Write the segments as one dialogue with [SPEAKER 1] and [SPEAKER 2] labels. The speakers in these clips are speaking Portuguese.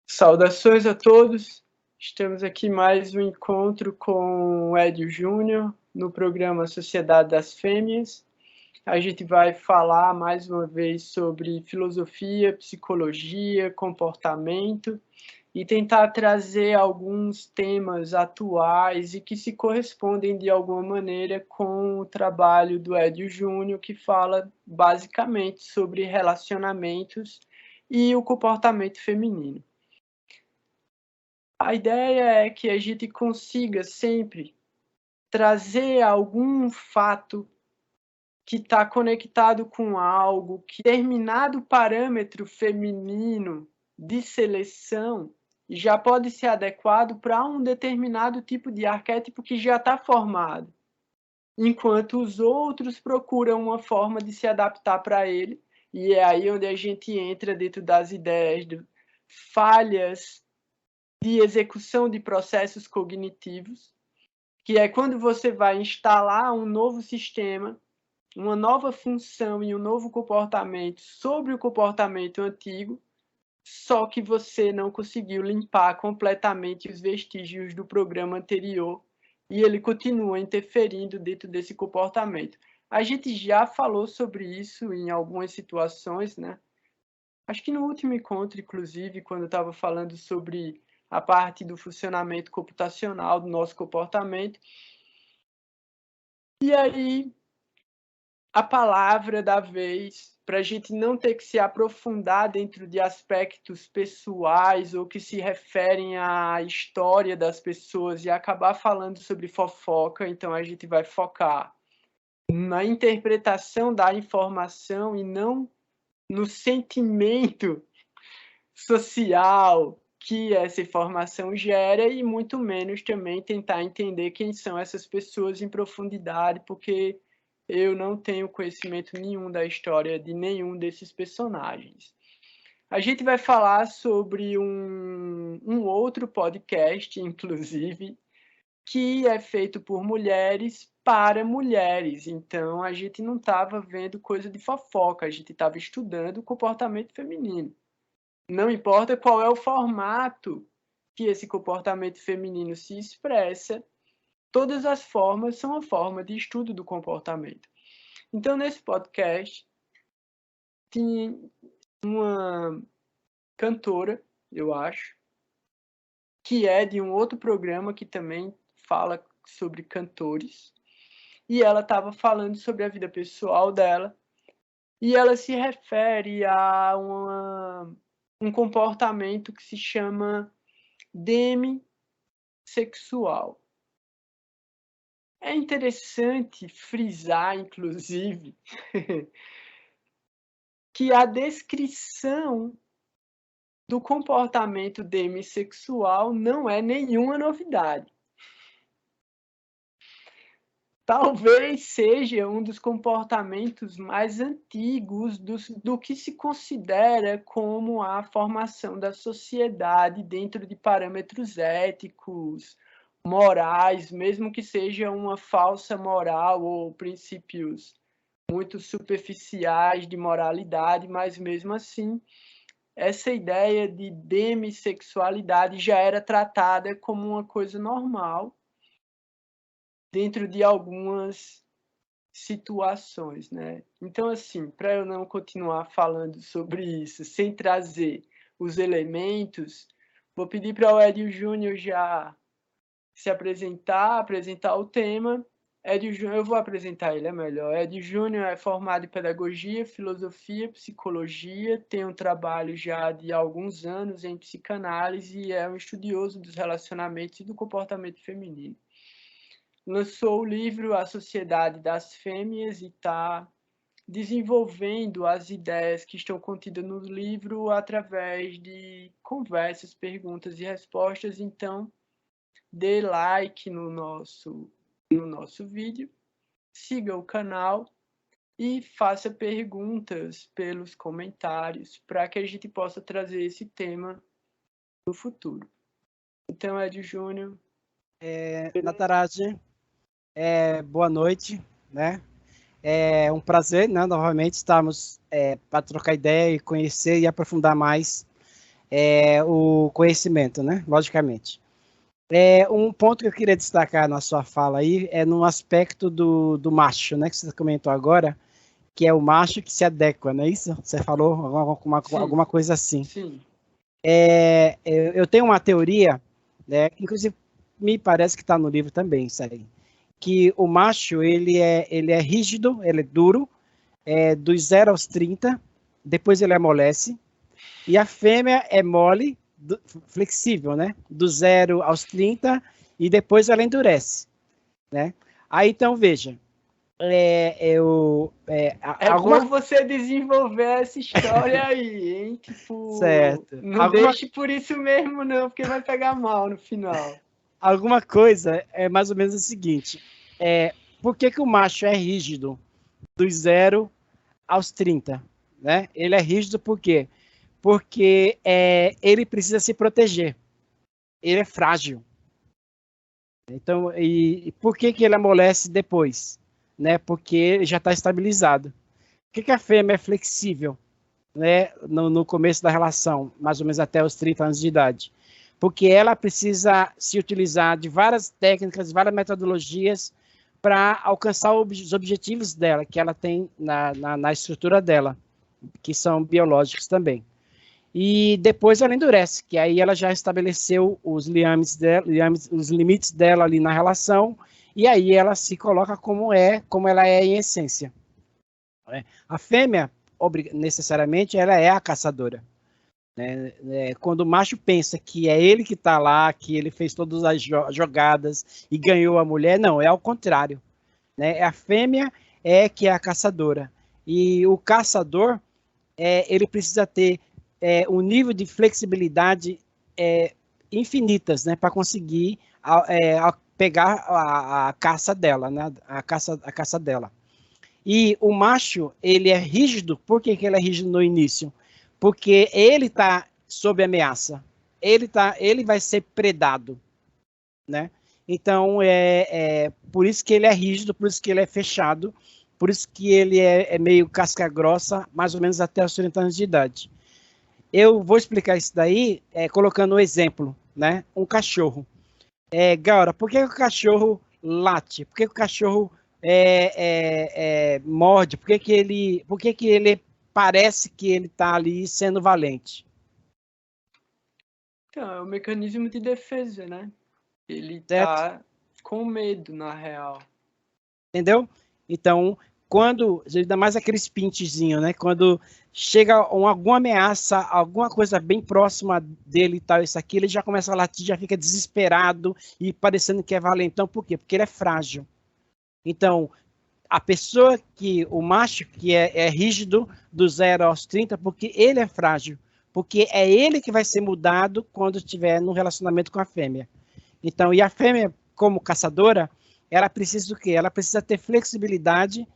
[SPEAKER 1] Saudações a todos, estamos aqui mais um encontro com o Edio Júnior no programa Sociedade das Fêmeas. A gente vai falar mais uma vez sobre filosofia, psicologia, comportamento e tentar trazer alguns temas atuais e que se correspondem de alguma maneira com o trabalho do Edio Júnior, que fala basicamente sobre relacionamentos e o comportamento feminino. A ideia é que a gente consiga sempre trazer algum fato que está conectado com algo, que determinado parâmetro feminino de seleção já pode ser adequado para um determinado tipo de arquétipo que já está formado, enquanto os outros procuram uma forma de se adaptar para ele, e é aí onde a gente entra dentro das ideias de falhas de execução de processos cognitivos, que é quando você vai instalar um novo sistema, uma nova função e um novo comportamento sobre o comportamento antigo, só que você não conseguiu limpar completamente os vestígios do programa anterior e ele continua interferindo dentro desse comportamento. A gente já falou sobre isso em algumas situações, né? Acho que no último encontro, inclusive, quando eu estava falando sobre a parte do funcionamento computacional do nosso comportamento. E aí, a palavra da vez, para a gente não ter que se aprofundar dentro de aspectos pessoais ou que se referem à história das pessoas e acabar falando sobre fofoca, então a gente vai focar na interpretação da informação e não no sentimento social que essa informação gera e muito menos também tentar entender quem são essas pessoas em profundidade, porque eu não tenho conhecimento nenhum da história de nenhum desses personagens. A gente vai falar sobre um outro podcast, inclusive, que é feito por mulheres para mulheres. Então, a gente não estava vendo coisa de fofoca, a gente estava estudando o comportamento feminino. Não importa qual é o formato que esse comportamento feminino se expressa, todas as formas são a forma de estudo do comportamento. Então, nesse podcast, tinha uma cantora, eu acho, que é de um outro programa que também fala sobre cantores, e ela estava falando sobre a vida pessoal dela, e ela se refere a um comportamento que se chama demissexual. É interessante frisar, inclusive, que a descrição do comportamento demissexual não é nenhuma novidade. Talvez seja um dos comportamentos mais antigos do que se considera como a formação da sociedade dentro de parâmetros éticos, morais, mesmo que seja uma falsa moral ou princípios muito superficiais de moralidade, mas mesmo assim, essa ideia de demissexualidade já era tratada como uma coisa normal dentro de algumas situações, né? Então, assim, para eu não continuar falando sobre isso sem trazer os elementos, vou pedir para o Edio Júnior já se apresentar o tema. Edio Júnior, eu vou apresentar ele, é melhor. Edio Júnior é formado em pedagogia, filosofia, psicologia, tem um trabalho já de alguns anos em psicanálise e é um estudioso dos relacionamentos e do comportamento feminino. Lançou o livro A Sociedade das Fêmeas e está desenvolvendo as ideias que estão contidas no livro através de conversas, perguntas e respostas. Então, dê like no nosso vídeo, siga o canal e faça perguntas pelos comentários para que a gente possa trazer esse tema no futuro. Então, Edio Júnior.
[SPEAKER 2] Nataraji, boa noite, né? É um prazer, né, novamente estarmos para trocar ideia e conhecer e aprofundar mais o conhecimento, né? Logicamente. Um ponto que eu queria destacar na sua fala aí é no aspecto do macho, né? Que você comentou agora, que é o macho que se adequa, não é isso? Você falou alguma coisa assim.
[SPEAKER 1] Sim.
[SPEAKER 2] Eu tenho uma teoria, né? Inclusive me parece que está no livro também, isso aí, que o macho ele é rígido, ele é duro, dos 0 aos 30, depois ele amolece, e a fêmea é mole, flexível, né? Do 0 aos 30, e depois ela endurece, né? Aí então veja,
[SPEAKER 1] Bom você desenvolver essa história aí, hein? Tipo,
[SPEAKER 2] certo.
[SPEAKER 1] não deixe por isso mesmo não, porque vai pegar mal no final.
[SPEAKER 2] Alguma coisa é mais ou menos o seguinte, por que o macho é rígido dos 0 aos 30, né? Ele é rígido por quê? Porque ele precisa se proteger, ele é frágil. Então, e por que ele amolece depois? Né? Porque ele já está estabilizado. Por que a fêmea é flexível, né? No começo da relação, mais ou menos até os 30 anos de idade? Porque ela precisa se utilizar de várias técnicas, várias metodologias para alcançar os objetivos dela, que ela tem na estrutura dela, que são biológicos também. E depois ela endurece, que aí ela já estabeleceu os os limites dela ali na relação, e aí ela se coloca como ela é em essência. A fêmea, necessariamente, ela é a caçadora. Quando o macho pensa que é ele que está lá, que ele fez todas as jogadas e ganhou a mulher, não, é ao contrário. A fêmea que é a caçadora. E o caçador, ele precisa ter um nível de flexibilidade infinitas, né, para conseguir pegar a caça dela, né, a caça dela. E o macho, ele é rígido. Por que ele é rígido no início? Porque ele está sob ameaça. Ele vai ser predado, né? Então, por isso que ele é rígido, por isso que ele é fechado, por isso que ele é meio casca grossa, mais ou menos até os 30 anos de idade. Eu vou explicar isso daí colocando um exemplo, né? Um cachorro. Gaura, por que o cachorro late? Por que o cachorro morde? Por que ele parece que ele está ali sendo valente?
[SPEAKER 1] Então, é um mecanismo de defesa, né? Ele
[SPEAKER 2] Certo?
[SPEAKER 1] tá com medo, na real.
[SPEAKER 2] Entendeu? Então, ainda mais aqueles pintezinho, né? Quando chega alguma ameaça, alguma coisa bem próxima dele e tal, isso aqui, ele já começa a latir, já fica desesperado e parecendo que é valentão. Por quê? Porque ele é frágil. Então, o macho que é rígido do 0 aos 30, porque ele é frágil, porque é ele que vai ser mudado quando estiver no relacionamento com a fêmea. Então, e a fêmea, como caçadora, ela precisa do quê? Ela precisa ter flexibilidade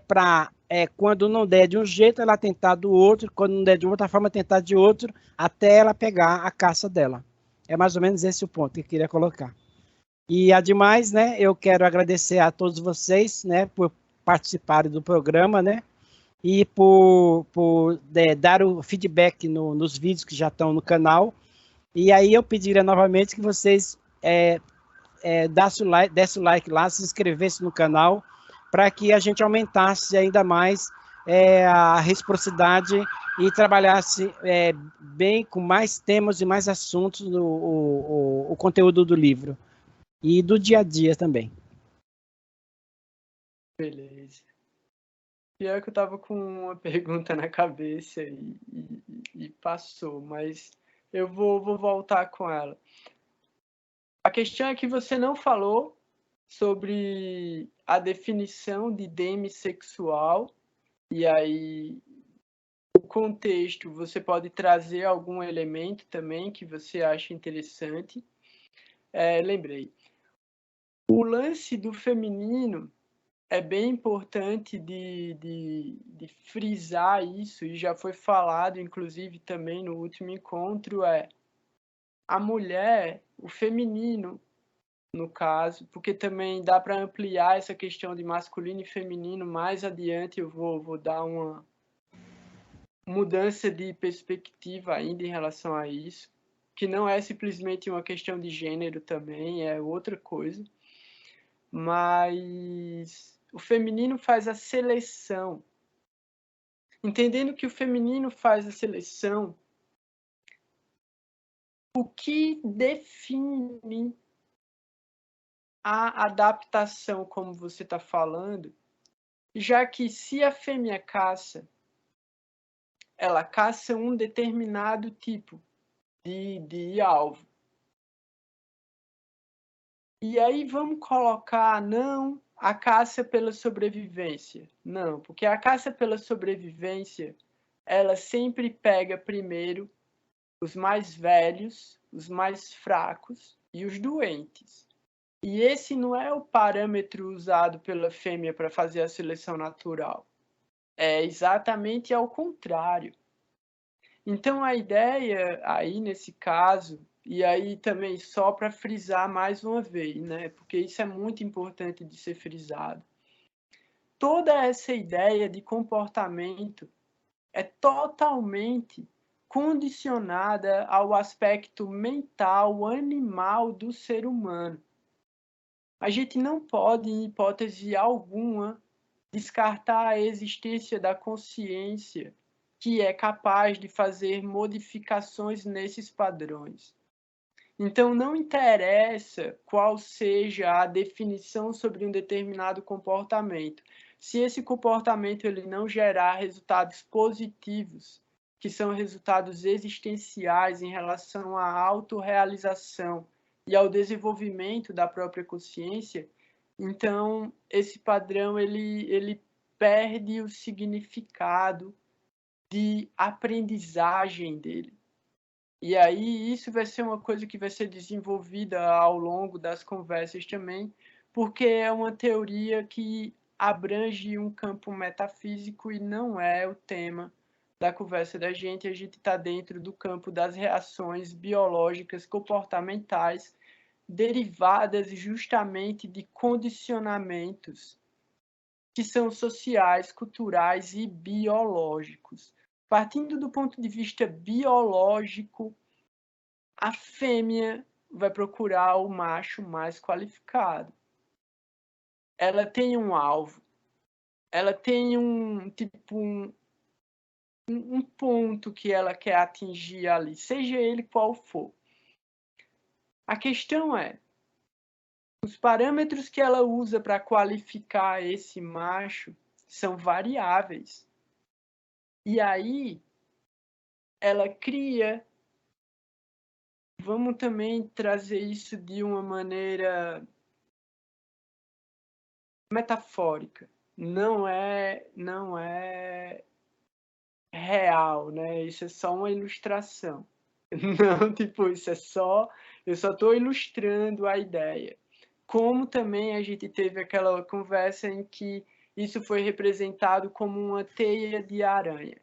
[SPEAKER 2] para, quando não der de um jeito, ela tentar do outro, quando não der de outra forma, tentar de outro, até ela pegar a caça dela. É mais ou menos esse o ponto que eu queria colocar. E, ademais, né, eu quero agradecer a todos vocês, né, por participarem do programa, né, e por dar o feedback nos vídeos que já estão no canal. E aí eu pediria novamente que vocês desse o like lá, se inscrevesse no canal, para que a gente aumentasse ainda mais a reciprocidade e trabalhasse bem com mais temas e mais assuntos o conteúdo do livro. E do dia a dia também.
[SPEAKER 1] Beleza. Pior que eu tava com uma pergunta na cabeça e passou, mas eu vou voltar com ela. A questão é que você não falou sobre a definição de demissexual, e aí o contexto, você pode trazer algum elemento também que você acha interessante. Lembrei. O lance do feminino é bem importante de frisar isso, e já foi falado, inclusive, também no último encontro, a mulher, o feminino, no caso, porque também dá para ampliar essa questão de masculino e feminino. Mais adiante eu vou dar mudança de perspectiva ainda em relação a isso, que não é simplesmente uma questão de gênero também, é outra coisa. Mas o feminino faz a seleção. Entendendo que o feminino faz a seleção, o que define a adaptação, como você está falando, já que se a fêmea caça, ela caça um determinado tipo de alvo. E aí vamos colocar, não, a caça pela sobrevivência. Não, porque a caça pela sobrevivência, ela sempre pega primeiro os mais velhos, os mais fracos e os doentes. E esse não é o parâmetro usado pela fêmea para fazer a seleção natural. É exatamente ao contrário. Então a ideia aí nesse caso, e aí também só para frisar mais uma vez, né? Porque isso é muito importante de ser frisado. Toda essa ideia de comportamento é totalmente condicionada ao aspecto mental, animal do ser humano. A gente não pode, em hipótese alguma, descartar a existência da consciência que é capaz de fazer modificações nesses padrões. Então, não interessa qual seja a definição sobre um determinado comportamento. Se esse comportamento ele não gerar resultados positivos, que são resultados existenciais em relação à autorrealização e ao desenvolvimento da própria consciência, então esse padrão ele perde o significado de aprendizagem dele. E aí isso vai ser uma coisa que vai ser desenvolvida ao longo das conversas também, porque é uma teoria que abrange um campo metafísico e não é o tema da conversa da gente. A gente está dentro do campo das reações biológicas comportamentais derivadas justamente de condicionamentos que são sociais, culturais e biológicos. Partindo do ponto de vista biológico, a fêmea vai procurar o macho mais qualificado. Ela tem um alvo, ela tem um ponto que ela quer atingir ali, seja ele qual for. A questão é, os parâmetros que ela usa para qualificar esse macho são variáveis. E aí, ela cria. Vamos também trazer isso de uma maneira metafórica. Não é real, né? Isso é só uma ilustração. Não, tipo, isso é só. Eu só estou ilustrando a ideia. Como também a gente teve aquela conversa em que isso foi representado como uma teia de aranha.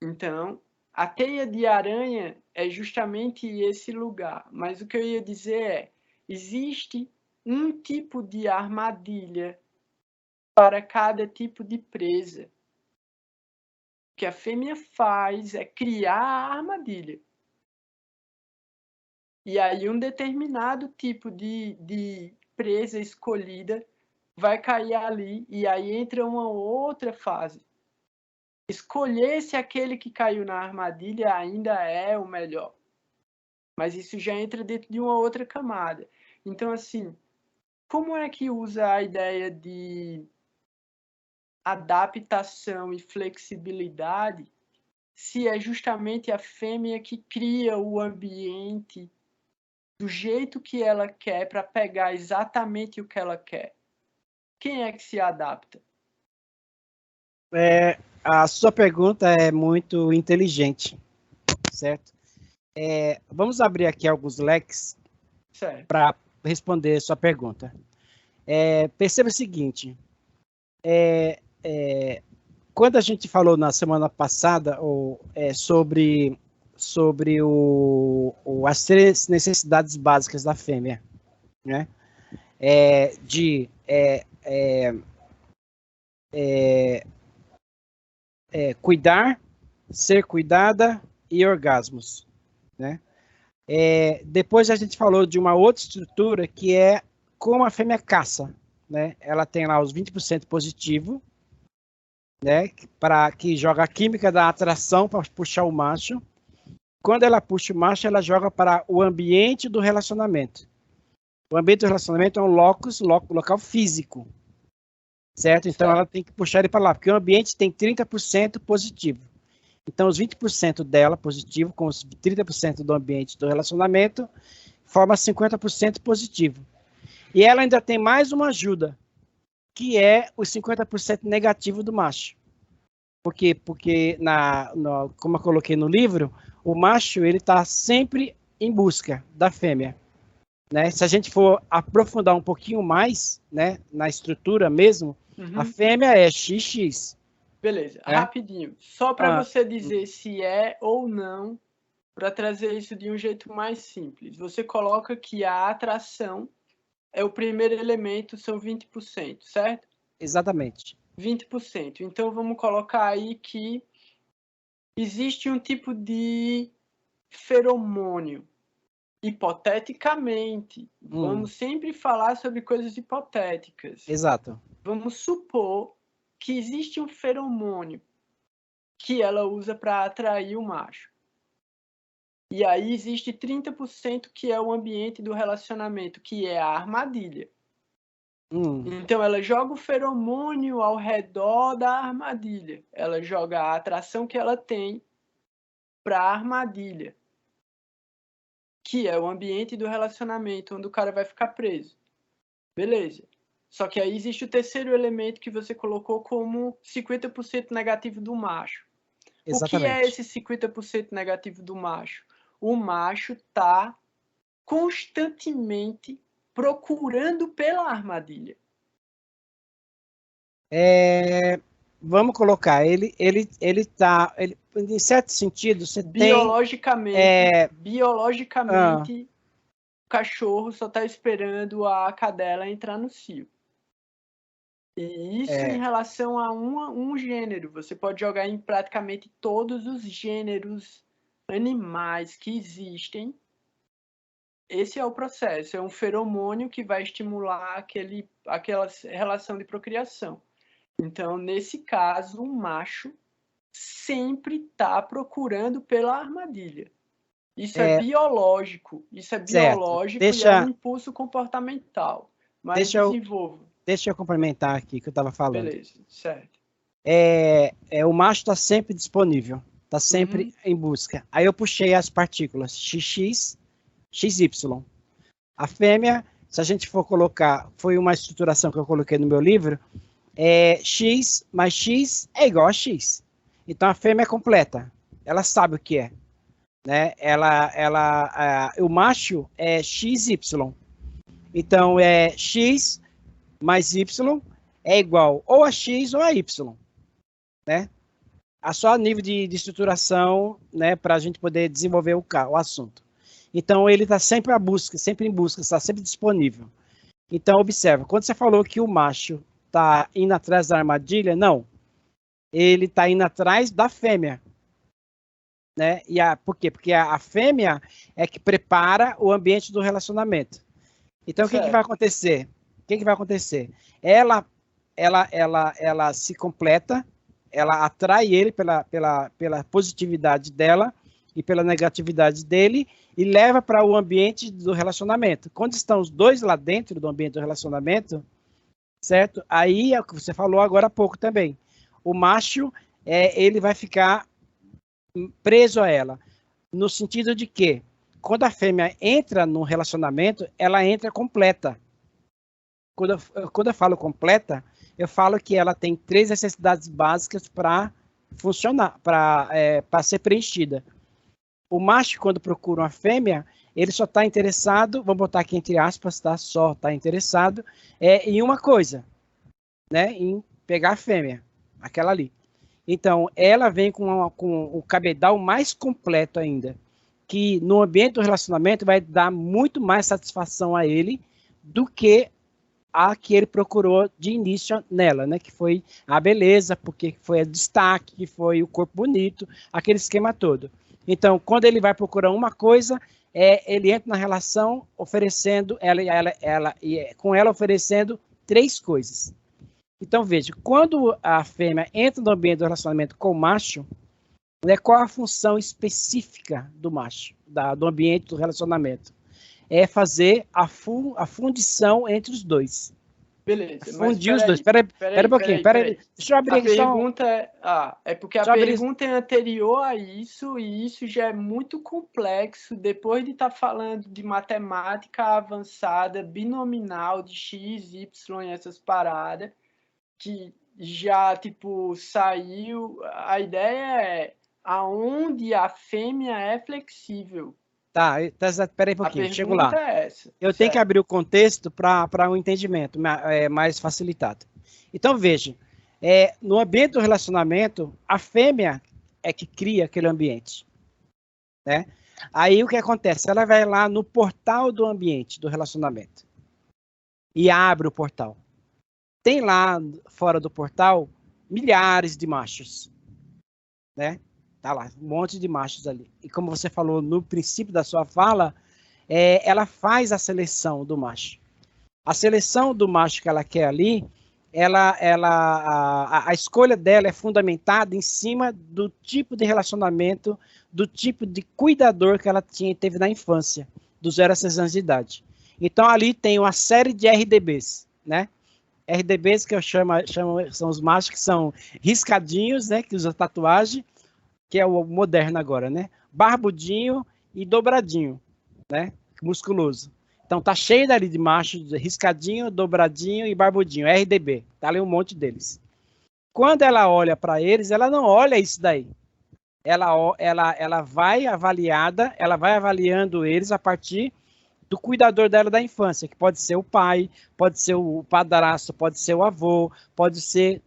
[SPEAKER 1] Então, a teia de aranha é justamente esse lugar. Mas o que eu ia dizer é, existe um tipo de armadilha para cada tipo de presa. O que a fêmea faz é criar a armadilha. E aí um determinado tipo de presa escolhida vai cair ali, e aí entra uma outra fase. Escolher se aquele que caiu na armadilha ainda é o melhor. Mas isso já entra dentro de uma outra camada. Então, assim, como é que usa a ideia de adaptação e flexibilidade se é justamente a fêmea que cria o ambiente do jeito que ela quer para pegar exatamente o que ela quer? Quem é que se adapta?
[SPEAKER 2] A sua pergunta é muito inteligente, certo? Vamos abrir aqui alguns leques para responder sua pergunta. Perceba o seguinte, quando a gente falou na semana passada sobre as 3 necessidades básicas da fêmea, né? cuidar, ser cuidada e orgasmos, né? Depois a gente falou de uma outra estrutura que é como a fêmea caça, né? Ela tem lá os 20% positivo, né? Para que joga a química da atração para puxar o macho. Quando ela puxa o macho, ela joga para o ambiente do relacionamento. O ambiente do relacionamento é um local físico, certo? Então ela tem que puxar ele para lá, porque o ambiente tem 30% positivo. Então os 20% dela positivo, com os 30% do ambiente do relacionamento, forma 50% positivo. E ela ainda tem mais uma ajuda, que é os 50% negativo do macho. Por quê? Porque, como eu coloquei no livro, o macho ele está sempre em busca da fêmea. Né? Se a gente for aprofundar um pouquinho mais, né, na estrutura mesmo, a fêmea é XX.
[SPEAKER 1] Beleza, rapidinho. Só para você dizer se é ou não, para trazer isso de um jeito mais simples. Você coloca que a atração é o primeiro elemento, são 20%, certo?
[SPEAKER 2] Exatamente.
[SPEAKER 1] 20%. Então, vamos colocar aí que existe um tipo de feromônio. Hipoteticamente, vamos sempre falar sobre coisas hipotéticas.
[SPEAKER 2] Exato.
[SPEAKER 1] Vamos supor que existe um feromônio que ela usa para atrair o macho. E aí existe 30% que é o ambiente do relacionamento, que é a armadilha. Então ela joga o feromônio ao redor da armadilha. Ela joga a atração que ela tem para a armadilha, que é o ambiente do relacionamento, onde o cara vai ficar preso. Beleza. Só que aí existe o terceiro elemento que você colocou como 50% negativo do macho.
[SPEAKER 2] Exatamente.
[SPEAKER 1] O que é esse 50% negativo do macho? O macho está constantemente procurando pela armadilha.
[SPEAKER 2] Vamos colocar, ele tá, em certo sentido, você
[SPEAKER 1] biologicamente, o cachorro só está esperando a cadela entrar no cio. E isso em relação a um gênero. Você pode jogar em praticamente todos os gêneros animais que existem. Esse é o processo. É um feromônio que vai estimular aquela relação de procriação. Então, nesse caso, o macho sempre está procurando pela armadilha. Isso é biológico. Isso é biológico e é um impulso comportamental. Mas desenvolva.
[SPEAKER 2] Deixa eu complementar aqui que eu estava falando.
[SPEAKER 1] Beleza, certo.
[SPEAKER 2] O macho está sempre disponível, está sempre em busca. Aí eu puxei as partículas XX, XY. A fêmea, se a gente for colocar, foi uma estruturação que eu coloquei no meu livro, X mais X é igual a X. Então a fêmea é completa, ela sabe o que é. Né? O macho é XY. Então é X mais Y é igual ou a X ou a Y, né? A só nível de estruturação, né, para a gente poder desenvolver o assunto. Então ele está sempre em busca, está sempre disponível. Então observa, quando você falou que o macho está indo atrás da armadilha, não, ele está indo atrás da fêmea, né? Por quê? Porque a fêmea é que prepara o ambiente do relacionamento. Então o que vai acontecer? O que vai acontecer? Ela se completa, ela atrai ele pela positividade dela e pela negatividade dele e leva para o ambiente do relacionamento. Quando estão os dois lá dentro do ambiente do relacionamento, certo? Aí é o que você falou agora há pouco também. O macho, ele vai ficar preso a ela, no sentido de que quando a fêmea entra no relacionamento, ela entra completa. Quando eu falo completa, eu falo que ela tem 3 necessidades básicas para funcionar, para ser preenchida. O macho, quando procura uma fêmea, ele só está interessado, vamos botar aqui entre aspas, tá? Só está interessado em uma coisa, né? Em pegar a fêmea, aquela ali. Então, ela vem com o cabedal mais completo ainda, que no ambiente do relacionamento vai dar muito mais satisfação a ele do que a que ele procurou de início nela, né? Que foi a beleza, porque foi o destaque, que foi o corpo bonito, aquele esquema todo. Então, quando ele vai procurar uma coisa, ele entra na relação oferecendo, com ela oferecendo 3 coisas. Então, veja, quando a fêmea entra no ambiente do relacionamento com o macho, né, qual a função específica do macho, do ambiente do relacionamento? É fazer a fundição entre os dois.
[SPEAKER 1] Beleza,
[SPEAKER 2] fundir os dois. Pera um pouquinho. Deixa eu abrir
[SPEAKER 1] a
[SPEAKER 2] aqui
[SPEAKER 1] pergunta é porque a pergunta é anterior a isso, e isso já é muito complexo, depois de estar falando de matemática avançada, binominal, de x, y e essas paradas, que já, tipo, saiu... A ideia é aonde a fêmea é flexível.
[SPEAKER 2] Tá, peraí um pouquinho, chego lá.
[SPEAKER 1] É essa,
[SPEAKER 2] eu tenho que abrir o contexto para um entendimento mais facilitado. Então, veja, no ambiente do relacionamento, a fêmea é que cria aquele ambiente. Né? Aí o que acontece? Ela vai lá no portal do ambiente, do relacionamento, e abre o portal. Tem lá, fora do portal, milhares de machos. Né? Tá lá, um monte de machos ali. E como você falou no princípio da sua fala, ela faz a seleção do macho. A seleção do macho que ela quer ali, a escolha dela é fundamentada em cima do tipo de relacionamento, do tipo de cuidador que ela teve na infância, dos 0 a 6 anos de idade. Então, ali tem uma série de RDBs, né? RDBs que eu chamo são os machos que são riscadinhos, né? Que usam tatuagem, que é o moderno agora, né? Barbudinho e dobradinho, né? Musculoso. Então tá cheio dali de machos, riscadinho, dobradinho e barbudinho, RDB. Tá ali um monte deles. Quando ela olha para eles, ela não olha isso daí. Ela vai avaliando eles a partir do cuidador dela da infância, que pode ser o pai, pode ser o padrasto, pode ser o avô, pode ser...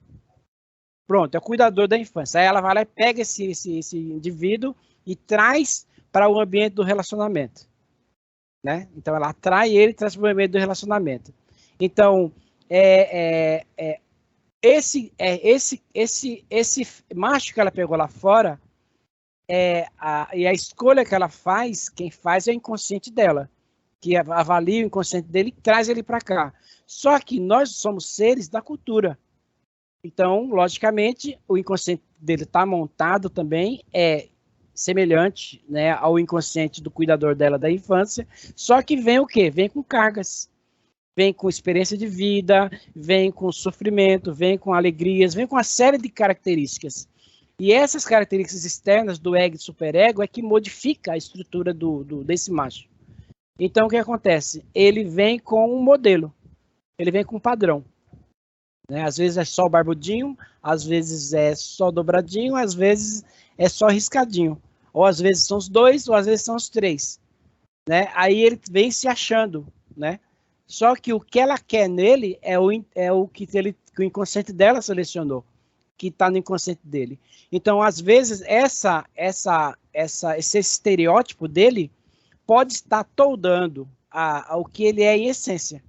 [SPEAKER 2] Pronto, é o cuidador da infância. Aí ela vai lá e pega esse indivíduo e traz para o ambiente do relacionamento. Né? Então, ela atrai ele e traz para o ambiente do relacionamento. Então, esse macho que ela pegou lá fora, e a escolha que ela faz, quem faz é o inconsciente dela, que avalia o inconsciente dele e traz ele para cá. Só que nós somos seres da cultura. Então, logicamente, o inconsciente dele está montado também, semelhante, né, ao inconsciente do cuidador dela da infância, só que vem o quê? Vem com cargas, vem com experiência de vida, vem com sofrimento, vem com alegrias, vem com uma série de características. E essas características externas do ego e do superego é que modifica a estrutura desse macho. Então, o que acontece? Ele vem com um modelo, ele vem com um padrão. Né? Às vezes é só barbudinho, às vezes é só dobradinho, às vezes é só riscadinho. Ou às vezes são os 2, ou às vezes são os 3. Né? Aí ele vem se achando. Né? Só que o que ela quer nele é o que o inconsciente dela selecionou, que está no inconsciente dele. Então, às vezes, esse estereótipo dele pode estar toldando ao que ele é em essência.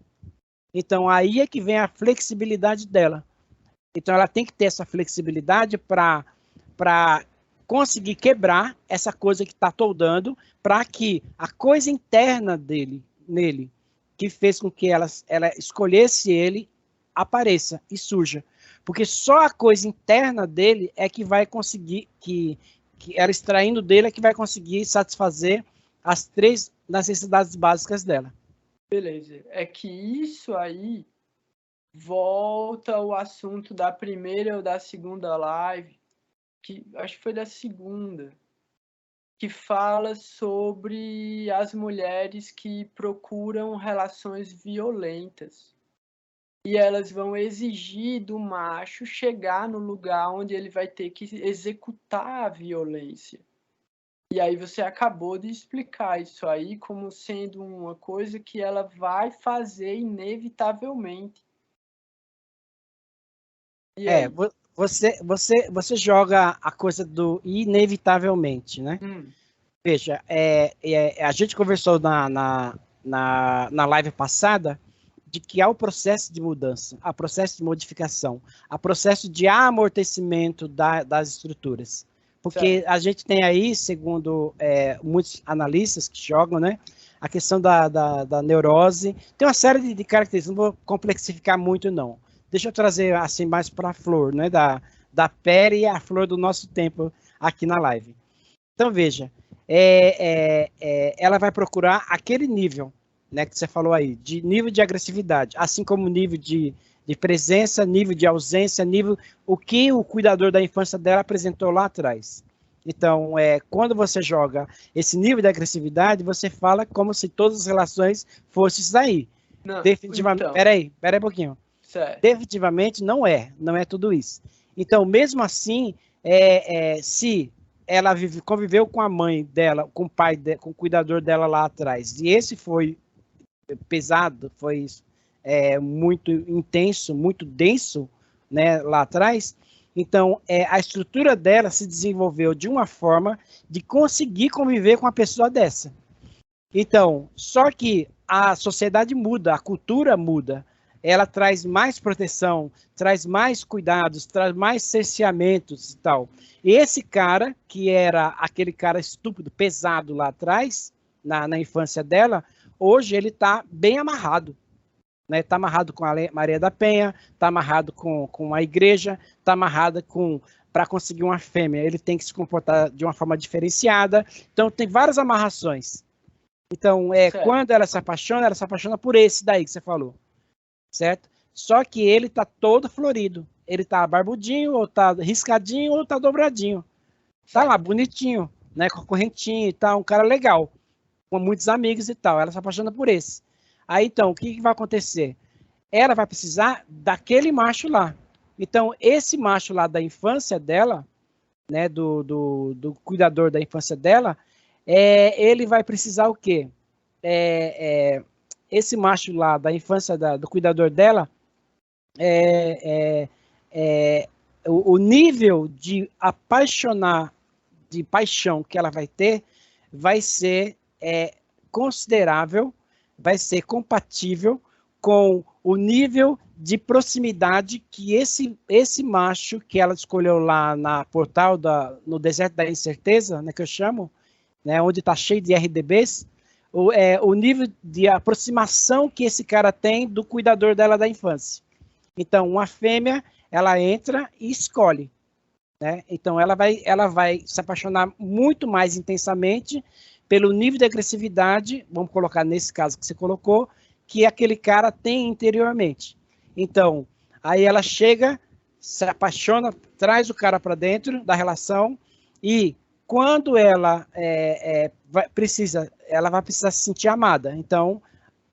[SPEAKER 2] Então, aí é que vem a flexibilidade dela. Então, ela tem que ter essa flexibilidade para conseguir quebrar essa coisa que está toldando, para que a coisa interna nele, que fez com que ela escolhesse ele, apareça e surja. Porque só a coisa interna dele é que vai conseguir, que ela extraindo dele, é que vai conseguir satisfazer as 3 necessidades básicas dela.
[SPEAKER 1] Beleza. É que isso aí volta ao assunto da primeira ou da segunda live, que acho que foi da segunda, que fala sobre as mulheres que procuram relações violentas. E elas vão exigir do macho chegar no lugar onde ele vai ter que executar a violência. E aí você acabou de explicar isso aí como sendo uma coisa que ela vai fazer inevitavelmente.
[SPEAKER 2] Você joga a coisa do inevitavelmente, né? Veja, a gente conversou na live passada de que há o processo de mudança, há processo de modificação, há processo de amortecimento das estruturas. Porque a gente tem aí, segundo muitos analistas que jogam, né, a questão da neurose, tem uma série de características, não vou complexificar muito, não. Deixa eu trazer assim mais para a flor, né, da pele e a flor do nosso tempo aqui na live. Então, veja, ela vai procurar aquele nível, né, que você falou aí, de nível de agressividade, assim como nível de presença, nível de ausência, nível o que o cuidador da infância dela apresentou lá atrás. Então, quando você joga esse nível de agressividade, você fala como se todas as relações fossem isso aí.
[SPEAKER 1] Não,
[SPEAKER 2] definitivamente.
[SPEAKER 1] então,
[SPEAKER 2] Peraí um pouquinho.
[SPEAKER 1] certo.
[SPEAKER 2] Definitivamente não é tudo isso. Então, mesmo assim, se ela conviveu com a mãe dela, com o pai, com o cuidador dela lá atrás, e esse foi pesado, foi muito intenso, muito denso, né, lá atrás, então a estrutura dela se desenvolveu de uma forma de conseguir conviver com uma pessoa dessa. Então, só que a sociedade muda, a cultura muda, ela traz mais proteção, traz mais cuidados, traz mais cerceamentos e tal. E esse cara, que era aquele cara estúpido, pesado lá atrás, na infância dela, hoje ele está bem amarrado. Está amarrado com a Maria da Penha, está amarrado com a igreja, está amarrado para conseguir uma fêmea. Ele tem que se comportar de uma forma diferenciada. Então, tem várias amarrações. Então, quando ela se apaixona por esse daí que você falou, certo? Só que ele tá todo florido. Ele tá barbudinho, ou tá riscadinho, ou tá dobradinho. Tá lá, bonitinho, né? Com a correntinha e tal, um cara legal, com muitos amigos e tal. Ela se apaixona por esse. Aí, então, o que vai acontecer? Ela vai precisar daquele macho lá. Então, esse macho lá da infância dela, né? Do cuidador da infância dela, ele vai precisar o quê? Esse macho lá da infância do cuidador dela, o nível de apaixonar, de paixão que ela vai ter, vai ser considerável, vai ser compatível com o nível de proximidade que esse macho que ela escolheu lá na portal no deserto da incerteza, né, que eu chamo, né, onde está cheio de RDBs, o nível de aproximação que esse cara tem do cuidador dela da infância. Então, uma fêmea, ela entra e escolhe, né? Então, ela vai se apaixonar muito mais intensamente pelo nível de agressividade, vamos colocar nesse caso que você colocou, que aquele cara tem interiormente. Então, aí ela chega, se apaixona, traz o cara para dentro da relação e quando ela vai precisar se sentir amada. Então,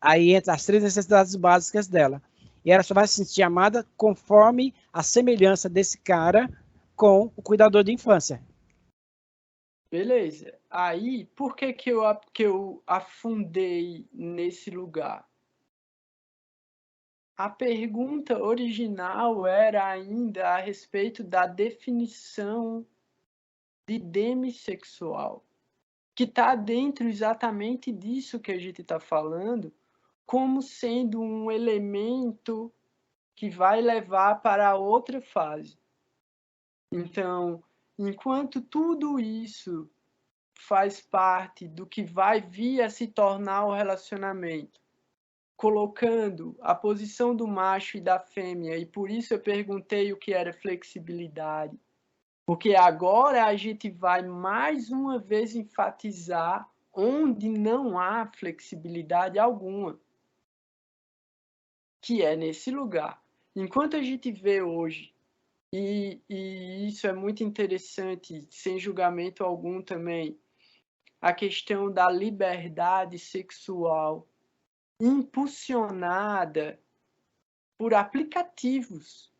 [SPEAKER 2] aí entra as 3 necessidades básicas dela. E ela só vai se sentir amada conforme a semelhança desse cara com o cuidador de infância.
[SPEAKER 1] Beleza. Aí, por que eu afundei nesse lugar? A pergunta original era ainda a respeito da definição de demissexual, que está dentro exatamente disso que a gente está falando, como sendo um elemento que vai levar para outra fase. Então, enquanto tudo isso faz parte do que vai vir a se tornar o relacionamento, colocando a posição do macho e da fêmea, e por isso eu perguntei o que era flexibilidade, porque agora a gente vai mais uma vez enfatizar onde não há flexibilidade alguma, que é nesse lugar. Enquanto a gente vê hoje, e isso é muito interessante, sem julgamento algum também, a questão da liberdade sexual impulsionada por aplicativos.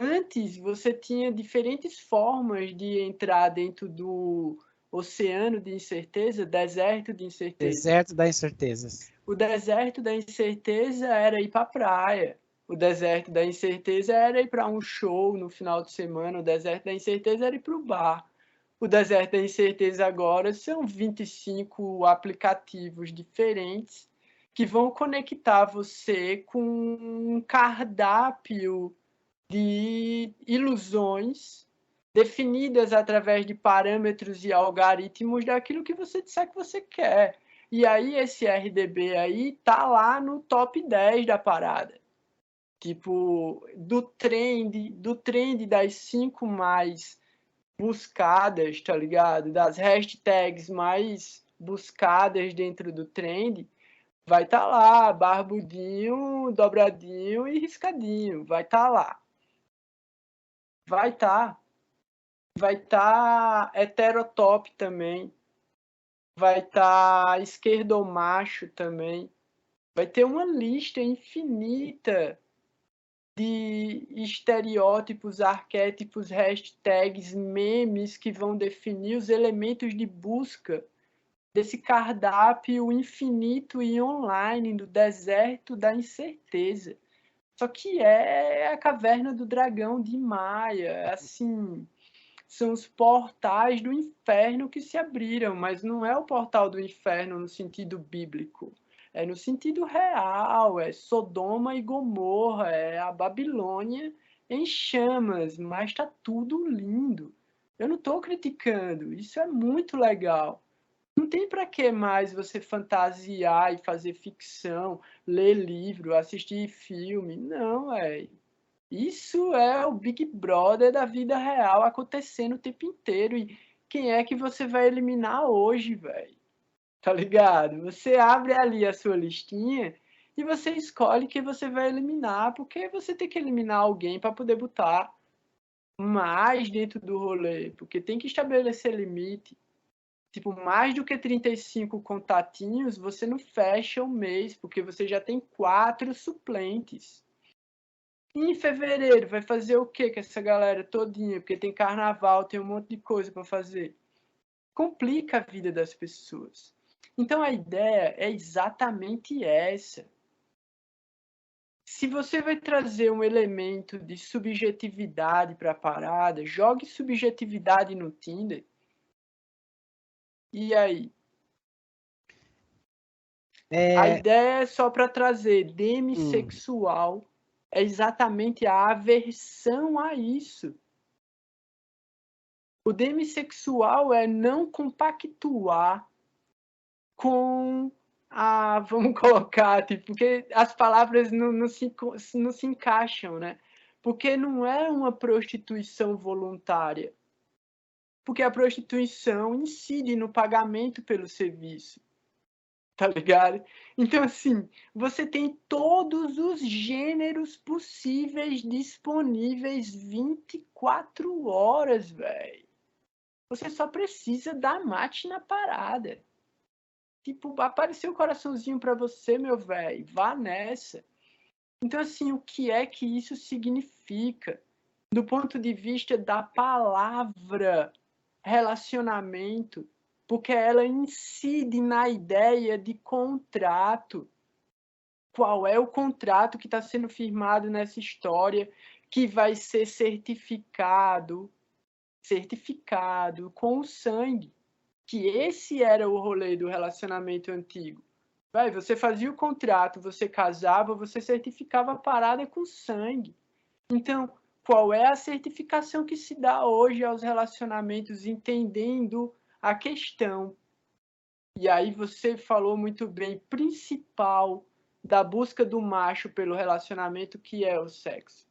[SPEAKER 1] Antes, você tinha diferentes formas de entrar dentro do oceano de incerteza, deserto de incerteza.
[SPEAKER 2] Deserto das incertezas.
[SPEAKER 1] O deserto da incerteza era ir para a praia. O deserto da incerteza era ir para um show no final de semana. O deserto da incerteza era ir para o bar. O deserto da incerteza agora são 25 aplicativos diferentes que vão conectar você com um cardápio de ilusões definidas através de parâmetros e algoritmos daquilo que você disser que você quer. E aí esse RDB aí tá lá no top 10 da parada. Tipo, do trend das 5 mais buscadas, tá ligado? Das hashtags mais buscadas dentro do trend, vai estar lá, barbudinho, dobradinho e riscadinho, vai estar lá. Vai estar. Vai estar heterotop também. Vai estar esquerdomacho também. Vai ter uma lista infinita de estereótipos, arquétipos, hashtags, memes que vão definir os elementos de busca desse cardápio infinito e online do deserto da incerteza. Só que é a caverna do dragão de Maia, assim, são os portais do inferno que se abriram, mas não é o portal do inferno no sentido bíblico, é no sentido real, é Sodoma e Gomorra, é a Babilônia em chamas, mas está tudo lindo. Eu não estou criticando, isso é muito legal. Não tem para que mais você fantasiar e fazer ficção, ler livro, assistir filme. Não, é. Isso é o Big Brother da vida real acontecendo o tempo inteiro. E quem é que você vai eliminar hoje, velho? Tá ligado? Você abre ali a sua listinha e você escolhe quem você vai eliminar, porque você tem que eliminar alguém para poder botar mais dentro do rolê, porque tem que estabelecer limite. Tipo, mais do que 35 contatinhos, você não fecha o mês, porque você já tem 4 suplentes. E em fevereiro, vai fazer o que com essa galera todinha? Porque tem carnaval, tem um monte de coisa para fazer. Complica a vida das pessoas. Então a ideia é exatamente essa. Se você vai trazer um elemento de subjetividade para a parada, jogue subjetividade no Tinder. E aí? A ideia é só para trazer demissexual, é exatamente a aversão a isso. O demissexual é não compactuar com a, vamos colocar, tipo, porque as palavras não se encaixam, né? Porque não é uma prostituição voluntária. Porque a prostituição incide no pagamento pelo serviço. Tá ligado? Então, assim, você tem todos os gêneros possíveis disponíveis 24 horas, velho. Você só precisa dar mate na parada. Tipo, apareceu o coraçãozinho pra você, meu velho. Vá nessa. Então, assim, o que é que isso significa? Do ponto de vista da palavra relacionamento, porque ela incide na ideia de contrato. Qual é o contrato que está sendo firmado nessa história que vai ser certificado com o sangue? Que esse era o rolê do relacionamento antigo. Vai, você fazia o contrato, você casava, você certificava a parada com sangue. Então, qual é a certificação que se dá hoje aos relacionamentos, entendendo a questão? E aí você falou muito bem, principal da busca do macho pelo relacionamento, que é o sexo.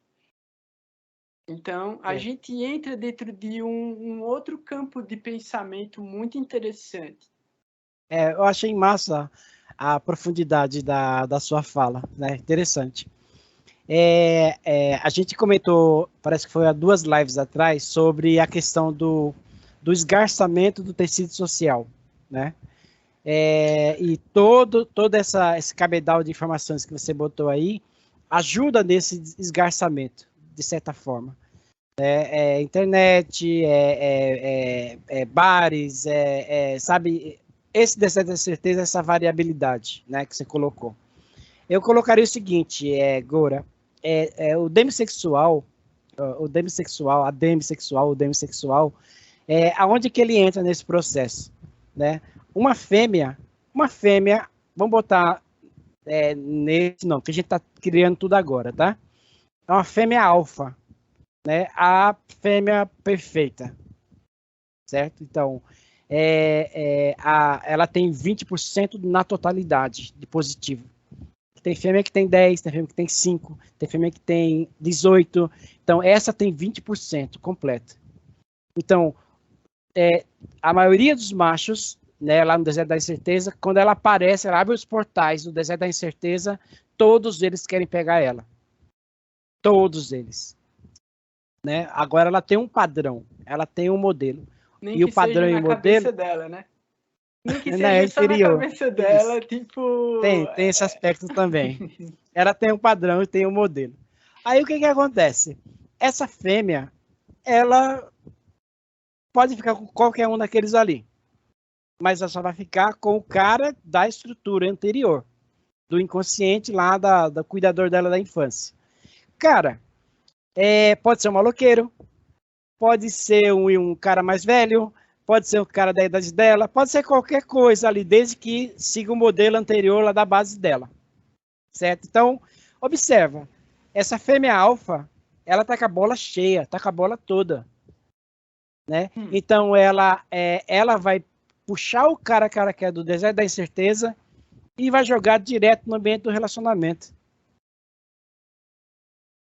[SPEAKER 1] Então, a gente entra dentro de um outro campo de pensamento muito interessante.
[SPEAKER 2] Eu achei massa a profundidade da sua fala, né? Interessante. A gente comentou, parece que foi há 2 lives atrás, sobre a questão do esgarçamento do tecido social, né? E todo esse cabedal de informações que você botou aí ajuda nesse esgarçamento, de certa forma. Internet, bares, sabe, esse dessa certeza, essa variabilidade, né, que você colocou. Eu colocaria o seguinte, Gora, o demissexual, aonde que ele entra nesse processo, né? Uma fêmea, vamos botar nesse não, que a gente está criando tudo agora, tá? É uma fêmea alfa, né? A fêmea perfeita, certo? Então, ela tem 20% na totalidade de positivo. Tem fêmea que tem 10, tem fêmea que tem 5, tem fêmea que tem 18. Então, essa tem 20% completa. Então, a maioria dos machos, né, lá no Deserto da Incerteza, quando ela aparece, ela abre os portais do Deserto da Incerteza, todos eles querem pegar ela. Todos eles. Né? Agora ela tem um padrão, ela tem um modelo.
[SPEAKER 1] Nem
[SPEAKER 2] e
[SPEAKER 1] que
[SPEAKER 2] o padrão
[SPEAKER 1] seja
[SPEAKER 2] e
[SPEAKER 1] na
[SPEAKER 2] o modelo
[SPEAKER 1] cabeça dela, né? Nem que
[SPEAKER 2] né,
[SPEAKER 1] seja só na cabeça dela,
[SPEAKER 2] isso.
[SPEAKER 1] tipo...
[SPEAKER 2] Tem esse aspecto também. Ela tem um padrão e tem um modelo. Aí o que acontece? Essa fêmea, ela pode ficar com qualquer um daqueles ali, mas ela só vai ficar com o cara da estrutura anterior, do inconsciente lá, da cuidador dela da infância. Cara, pode ser um maloqueiro, pode ser um cara mais velho, pode ser um cara da idade dela, pode ser qualquer coisa ali, desde que siga o modelo anterior lá da base dela, certo? Então, observa, essa fêmea alfa, ela tá com a bola cheia, tá com a bola toda, né? Então, ela vai puxar o cara que é do Deserto da Incerteza e vai jogar direto no ambiente do relacionamento.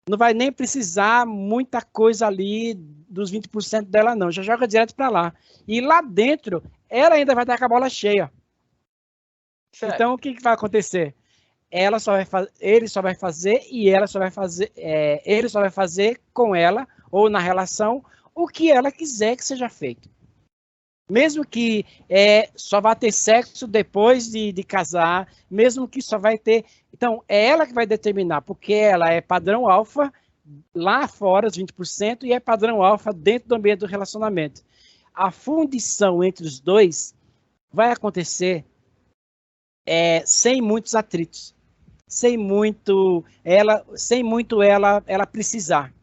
[SPEAKER 2] Não vai nem precisar muita coisa ali dos 20% dela, não. Já joga direto para lá. E lá dentro, ela ainda vai estar com a bola cheia. Certo. Então, o que vai acontecer? Ele só vai fazer e ela só vai fazer, ele só vai fazer com ela, ou na relação, o que ela quiser que seja feito. Mesmo que só vá ter sexo depois de casar, mesmo que só vai ter... Então, é ela que vai determinar, porque ela é padrão alfa lá fora, os 20%, e é padrão alfa dentro do ambiente do relacionamento. A fundição entre os dois vai acontecer sem muitos atritos, sem muito ela precisar.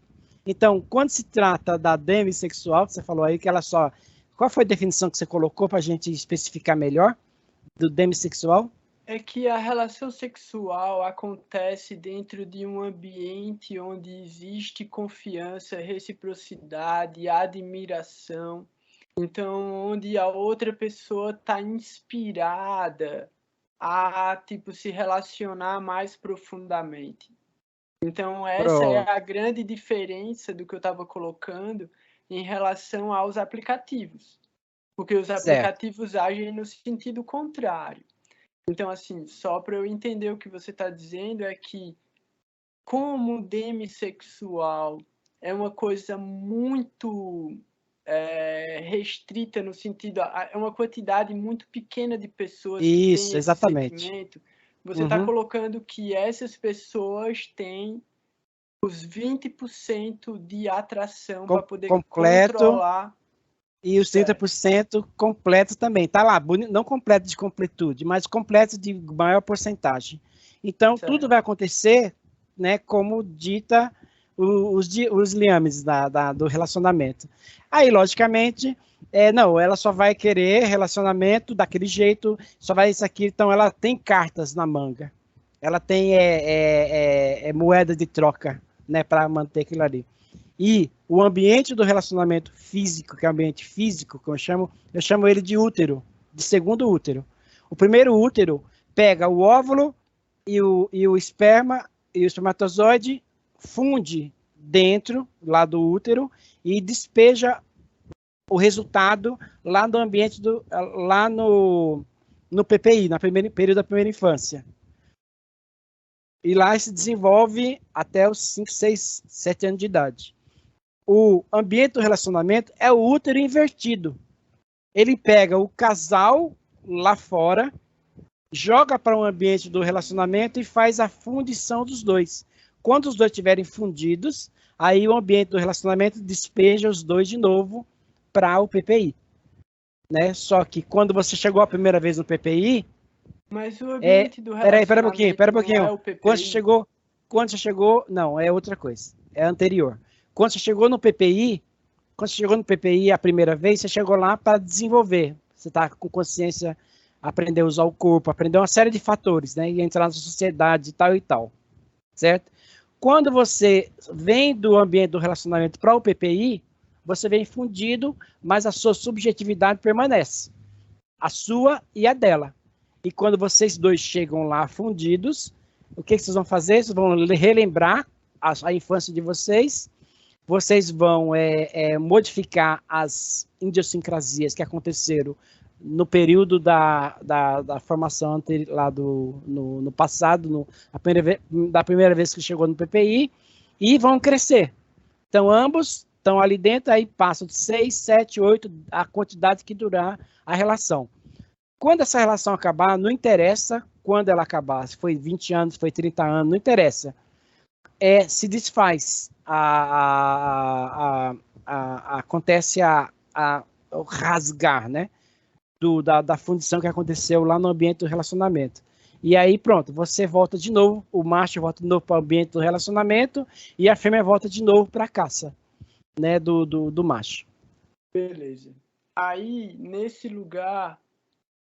[SPEAKER 2] Então, quando se trata da demissexual, que você falou aí, que ela só... Qual foi a definição que você colocou para a gente especificar melhor do demissexual?
[SPEAKER 1] É que a relação sexual acontece dentro de um ambiente onde existe confiança, reciprocidade, admiração. Então, onde a outra pessoa está inspirada a se relacionar mais profundamente. Então, essa é a grande diferença do que eu estava colocando em relação aos aplicativos. Porque os aplicativos agem no sentido contrário. Então, assim, só para eu entender o que você está dizendo é que, como demissexual é uma coisa muito restrita no sentido... É uma quantidade muito pequena de pessoas que têm esse sentimento. Você está colocando que essas pessoas têm os 20% de atração para poder controlar...
[SPEAKER 2] E os 30% completo também. Tá lá, não completo de completude, mas completo de maior porcentagem. Então, tudo vai acontecer, né, como dita os liames do relacionamento. Aí, logicamente, ela só vai querer relacionamento daquele jeito, só vai isso aqui. Então, ela tem cartas na manga. Ela tem moeda de troca, né, para manter aquilo ali. E o ambiente do relacionamento físico, que é o ambiente físico, que eu chamo ele de útero, de segundo útero. O primeiro útero pega o óvulo e o esperma e o espermatozoide, funde dentro, lá do útero, e despeja o resultado lá no ambiente, lá no PPI, no período da primeira infância. E lá se desenvolve até os 5, 6, 7 anos de idade. O ambiente do relacionamento é o útero invertido. Ele pega o casal lá fora, joga para um ambiente do relacionamento e faz a fundição dos dois. Quando os dois estiverem fundidos, aí o ambiente do relacionamento despeja os dois de novo para o PPI. Né? Só que quando você chegou a primeira vez no PPI...
[SPEAKER 1] Mas o ambiente do relacionamento
[SPEAKER 2] Pera um pouquinho.
[SPEAKER 1] Não é o PPI.
[SPEAKER 2] Quando você chegou... Não, é outra coisa. É anterior. Quando você chegou no PPI a primeira vez, você chegou lá para desenvolver. Você está com consciência aprender a usar o corpo, aprender uma série de fatores, né? E entrar na sociedade e tal, certo? Quando você vem do ambiente do relacionamento para o PPI, você vem fundido, mas a sua subjetividade permanece. A sua e a dela. E quando vocês dois chegam lá fundidos, o que vocês vão fazer? Vocês vão relembrar a infância de vocês, vocês vão modificar as idiosincrasias que aconteceram no período da formação anterior, lá no passado, da primeira vez que chegou no PPI, e vão crescer. Então, ambos estão ali dentro, aí passam de 6, 7, 8, a quantidade que durar a relação. Quando essa relação acabar, não interessa quando ela acabar, se foi 20 anos, se foi 30 anos, não interessa. Se desfaz, acontece o rasgar, né? Da fundição que aconteceu lá no ambiente do relacionamento. E aí, pronto, você volta de novo, o macho volta de novo para o ambiente do relacionamento e a fêmea volta de novo para a caça, né, do macho.
[SPEAKER 1] Beleza. Aí, nesse lugar,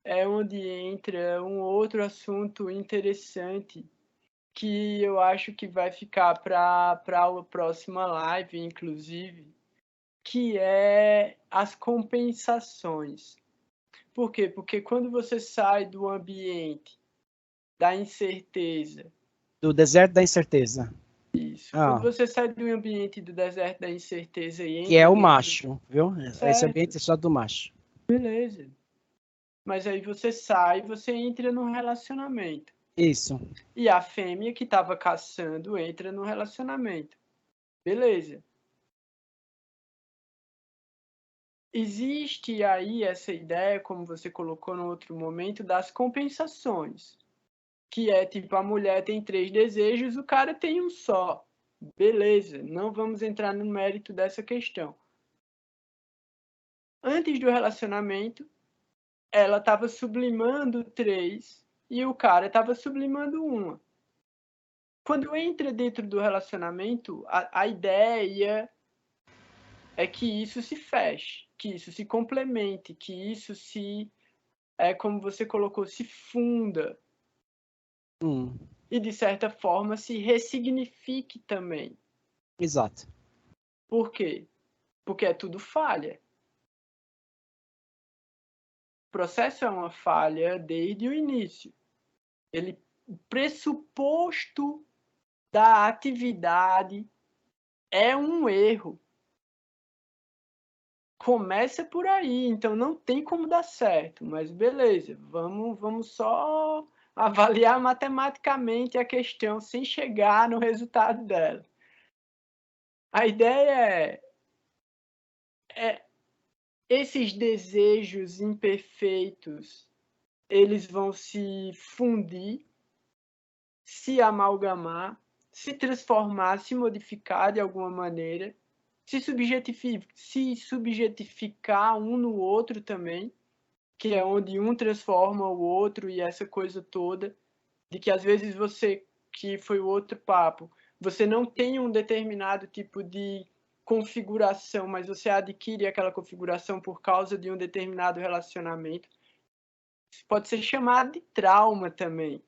[SPEAKER 1] é onde entra um outro assunto interessante que eu acho que vai ficar para a próxima live, inclusive, que é as compensações. Por quê? Porque quando você sai do ambiente da incerteza...
[SPEAKER 2] Do deserto da incerteza.
[SPEAKER 1] Isso. Quando você sai do ambiente do deserto da incerteza e entra...
[SPEAKER 2] Que é o macho, viu?
[SPEAKER 1] Certo.
[SPEAKER 2] Esse ambiente é só do macho.
[SPEAKER 1] Beleza. Mas aí você sai, você entra num relacionamento.
[SPEAKER 2] Isso.
[SPEAKER 1] E a fêmea que estava caçando entra no relacionamento. Beleza. Existe aí essa ideia, como você colocou no outro momento, das compensações. Que é tipo, a mulher tem 3 desejos, o cara tem um só. Beleza, não vamos entrar no mérito dessa questão. Antes do relacionamento, ela estava sublimando 3 e o cara estava sublimando 1. Quando entra dentro do relacionamento, a ideia é que isso se feche, que isso se complemente, que isso se, como você colocou, se funda. E, de certa forma, se ressignifique também.
[SPEAKER 2] Exato.
[SPEAKER 1] Por quê? Porque é tudo falha. O processo é uma falha desde o início. O pressuposto da atividade é um erro. Começa por aí, então não tem como dar certo, mas beleza, vamos só avaliar matematicamente a questão sem chegar no resultado dela. A ideia é esses desejos imperfeitos, eles vão se fundir, se amalgamar, se transformar, se modificar de alguma maneira, se subjetificar um no outro também, que é onde um transforma o outro e essa coisa toda, de que às vezes você, que foi o outro papo, você não tem um determinado tipo de configuração, mas você adquire aquela configuração por causa de um determinado relacionamento. Isso pode ser chamado de trauma também.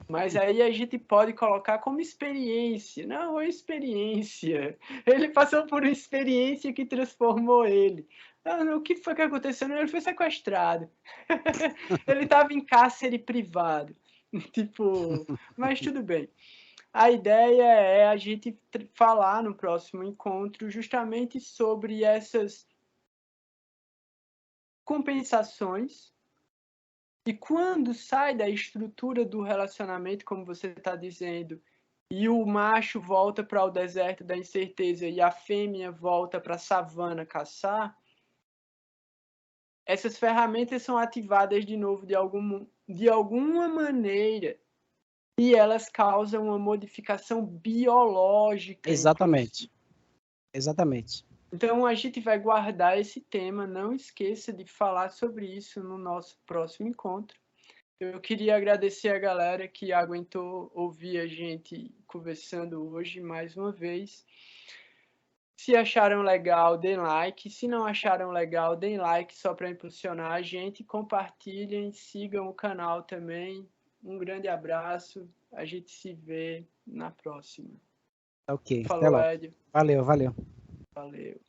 [SPEAKER 1] Mas aí a gente pode colocar como experiência. Não, é experiência. Ele passou por uma experiência que transformou ele. Não, o que foi que aconteceu? Não, ele foi sequestrado. Ele estava em cárcere privado. Tipo, mas tudo bem. A ideia é a gente falar no próximo encontro justamente sobre essas compensações. E quando sai da estrutura do relacionamento, como você está dizendo, e o macho volta para o deserto da incerteza e a fêmea volta para a savana caçar, essas ferramentas são ativadas de novo de alguma maneira e elas causam uma modificação biológica.
[SPEAKER 2] Exatamente.
[SPEAKER 1] Inclusive.
[SPEAKER 2] Exatamente.
[SPEAKER 1] Então a gente vai guardar esse tema, não esqueça de falar sobre isso no nosso próximo encontro. Eu queria agradecer a galera que aguentou ouvir a gente conversando hoje mais uma vez. Se acharam legal, deem like. Se não acharam legal, deem like só para impulsionar a gente. Compartilhem, sigam o canal também. Um grande abraço. A gente se vê na próxima.
[SPEAKER 2] Ok, até
[SPEAKER 1] Falou,
[SPEAKER 2] logo.
[SPEAKER 1] Ed.
[SPEAKER 2] Valeu, valeu.
[SPEAKER 1] Valeu.